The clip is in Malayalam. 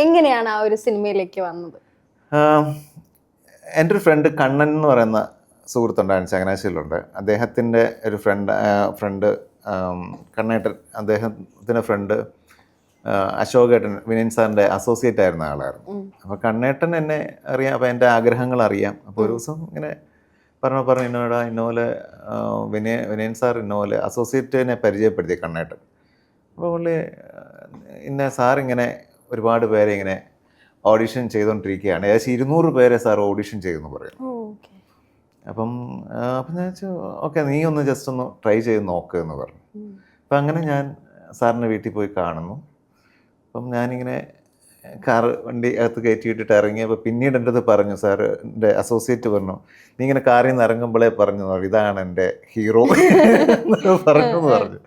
എങ്ങനെയാണ് ആ ഒരു സിനിമയിലേക്ക് വന്നത്? എൻ്റെ ഒരു ഫ്രണ്ട് കണ്ണൻ എന്ന് പറയുന്ന സുഹൃത്തുണ്ടായിരുന്നു, ചങ്ങനാശ്ശേരിയിലുണ്ട്. അദ്ദേഹത്തിൻ്റെ ഒരു ഫ്രണ്ട് കണ്ണേട്ടൻ, അദ്ദേഹത്തിൻ്റെ ഫ്രണ്ട് അശോകേട്ടൻ, വിനയൻ സാറിൻ്റെ അസോസിയേറ്റ് ആയിരുന്ന ആളായിരുന്നു. അപ്പോൾ കണ്ണേട്ടൻ എന്നെ അറിയാം, അപ്പോൾ എൻ്റെ ആഗ്രഹങ്ങൾ അറിയാം. അപ്പോൾ ഒരു ദിവസം ഇങ്ങനെ പറഞ്ഞു ഇന്നോടാ ഇന്നപോലെ വിനയൻ സാർ ഇന്നപോലെ അസോസിയേറ്റിനെ പരിചയപ്പെടുത്തി കണ്ണേട്ടൻ. അപ്പോൾ പുള്ളി സാറിങ്ങനെ ഒരുപാട് പേരെ ഇങ്ങനെ ഓഡിഷൻ ചെയ്തുകൊണ്ടിരിക്കുകയാണ്, ഏകദേശം 200 പേരെ സാർ ഓഡിഷൻ ചെയ്തെന്ന് പറയും. അപ്പം ഞാൻ വെച്ചു ഓക്കെ, നീ ഒന്ന് ജസ്റ്റ് ഒന്ന് ട്രൈ ചെയ്ത് നോക്കുക എന്ന് പറഞ്ഞു. അപ്പം അങ്ങനെ ഞാൻ സാറിൻ്റെ വീട്ടിൽ പോയി കാണുന്നു. അപ്പം ഞാനിങ്ങനെ വണ്ടി അകത്ത് കയറ്റി വിട്ടിട്ട് ഇറങ്ങിയപ്പോൾ പിന്നീട് എൻ്റെ അടുത്ത് പറഞ്ഞു, സാറിൻ്റെ അസോസിയേറ്റ് പറഞ്ഞു, നീ ഇങ്ങനെ കാറിൽ നിന്ന് ഇറങ്ങുമ്പോഴേ പറഞ്ഞു, ഇതാണ് എൻ്റെ ഹീറോ പറഞ്ഞു എന്ന് പറഞ്ഞു.